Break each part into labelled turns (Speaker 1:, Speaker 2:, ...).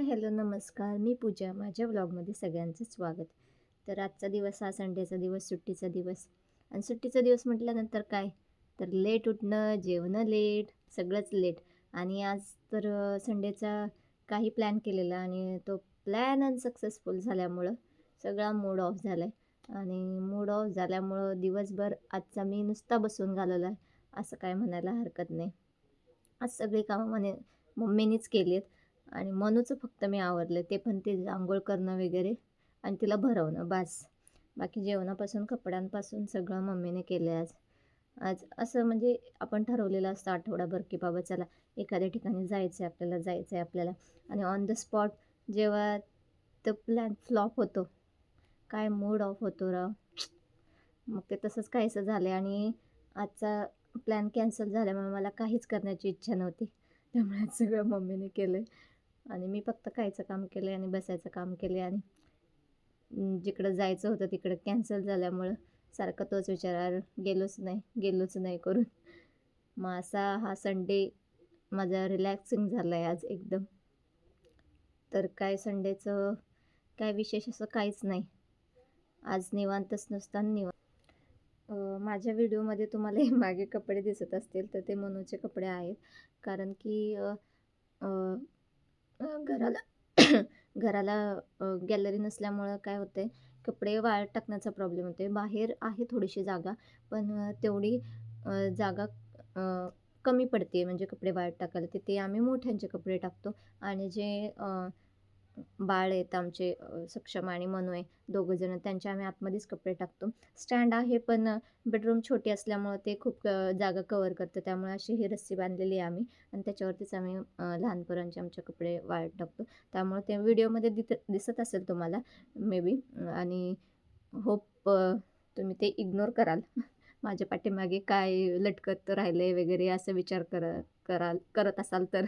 Speaker 1: Hello, नमस्कार. मी पूजा. माझ्या व्लॉगमध्ये सगळ्यांचं स्वागत. तर आजचा दिवस हा संडेचा दिवस, सुट्टीचा दिवस आणि सुट्टीचा दिवस म्हटल्यानंतर काय, तर लेट उठणं, जेवणं लेट, सगळंच लेट. आणि आज तर संडेचा काही प्लॅन केलेला आणि तो प्लॅन अनसक्सेसफुल झाल्यामुळं सगळा मूड ऑफ झाला आहे. आणि मूड ऑफ झाल्यामुळं दिवसभर आजचा मी नुसता बसून घालवला आहे, असं काय म्हणायला हरकत नाही. आज सगळी कामं मम्मीनीच केली आहेत आणि मनूचं फक्त मी आवरलं, ते पण ते अंघोळ करणं वगैरे आणि तिला भरवणं बास. बाकी जेवणापासून कपड्यांपासून सगळं मम्मीने केलं आहे आज. आज असं म्हणजे आपण ठरवलेलं असतं आठवडाभर, की बाबा चला एखाद्या ठिकाणी जायचं आहे आपल्याला, जायचं आहे आपल्याला. आणि ऑन द स्पॉट जेव्हा तो प्लॅन फ्लॉप होतो, काय मूड ऑफ होतो राव. मग ते तसंच काहीसं झालं आणि आजचा प्लॅन कॅन्सल झाल्यामुळे मला काहीच करण्याची इच्छा नव्हती. त्यामुळे आज सगळं मम्मीने केलं आणि मी फक्त खायचं काम केलं आणि बसायचं काम केले. आणि जिकडं जायचं होतं तिकडं कॅन्सल झाल्यामुळं सारखा तोच विचार, "अरे गेलोच नाही, गेलोच नाही" करून. मग असा हा संडे माझा रिलॅक्सिंग झाला आहे आज एकदम. तर काय संडेचं काय विशेष असं काहीच नाही. आज निवांतच नुसता निवांत. माझ्या व्हिडिओमध्ये तुम्हाला हे मागे कपडे दिसत असतील तर ते मनूचे कपडे आहेत. कारण की अ, अ, घराला घराला गॅलरी नसल्यामुळं काय होतं आहे, कपडे वाळत टाकण्याचा प्रॉब्लेम होतो आहे. बाहेर आहे थोडीशी जागा, पण तेवढी जागा कमी पडते म्हणजे कपडे वाळत टाकायला. तिथे आम्ही मोठ्यांचे कपडे टाकतो आणि जे बाळ आहेत आमचे, सक्षम आणि मनू आहे, दोघं जण, त्यांचे आम्ही आतमध्येच कपडे टाकतो. स्टँड आहे पण बेडरूम छोटी असल्यामुळं ते खूप जागा कव्हर करतं. त्यामुळे अशी ही रस्सी बांधलेली आहे आम्ही आणि त्याच्यावरतीच आम्ही लहान पोरांचे आमचे कपडे वाळत टाकतो. त्यामुळे ते व्हिडिओमध्ये दिसत असेल तुम्हाला मे बी. आणि होप तुम्ही ते इग्नोर कराल. माझ्या पाठीमागे काय लटकत राहिलं वगैरे असं विचार करत असाल तर.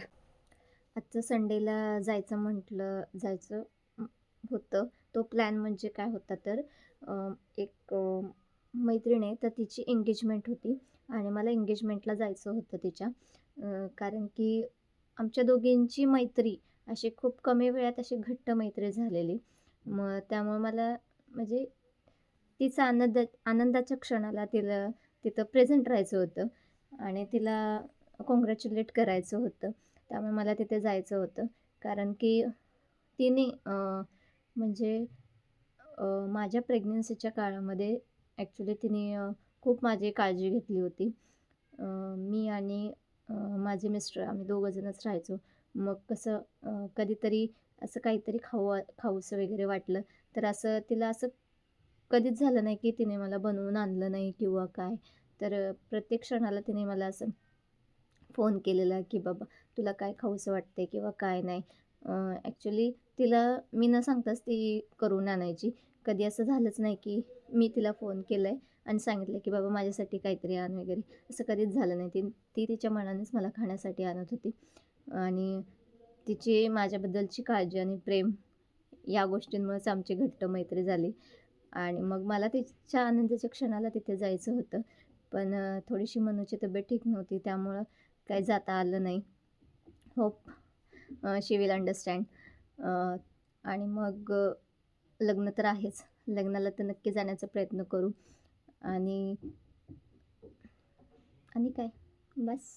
Speaker 1: आजचं संडेला जायचं होतं. तो प्लॅन म्हणजे काय होता तर एक मैत्रीण आहे, तर तिची एंगेजमेंट होती आणि मला एंगेजमेंटला जायचं होतं तिच्या. कारण की आमच्या दोघींची मैत्री अशी खूप कमी वेळात अशी घट्ट मैत्री झालेली. मग त्यामुळे मला म्हणजे तिचा आनंदाच्या क्षणाला तिला तिथं प्रेझेंट राहायचं होतं आणि तिला काँग्रॅच्युलेट करायचं होतं. त्यामुळे मला तिथे जायचं होतं. कारण की तिने म्हणजे माझ्या प्रेग्नन्सीच्या काळामध्ये ॲक्च्युली तिने खूप माझी काळजी घेतली होती. मी आणि माझे मिस्टर आम्ही दोघंजणच राहायचो. मग कसं कधीतरी असं काहीतरी खाऊसं वगैरे वाटलं, तर असं तिला असं कधीच झालं नाही की तिने मला बनवून आणलं नाही किंवा काय. तर प्रत्येक क्षणाला तिने मला असं फोन केलेला की बाबा तुला काय खाऊसं वाटते किंवा काय नाही. ॲक्च्युली तिला मी न सांगताच ती करून आणायची. कधी असं झालंच नाही की मी तिला फोन केला आहे आणि सांगितलं की बाबा माझ्यासाठी काहीतरी आण वगैरे, असं कधीच झालं नाही. ती ती तिच्या मनानेच मला खाण्यासाठी आणत होती. आणि तिची माझ्याबद्दलची काळजी आणि प्रेम या गोष्टींमुळेच आमची घट्ट मैत्री झाली. आणि मग मला तिच्या आनंदाच्या क्षणाला तिथे जायचं होतं. पण थोडीशी मनूची तब्येत ठीक नव्हती, त्यामुळं काही जाता आलं नाही. Hope she will understand. आणि मग लग्न तर आहेच. लग्नाला तर नक्की जाण्याचा प्रयत्न करू. आणि आणि काय, बस.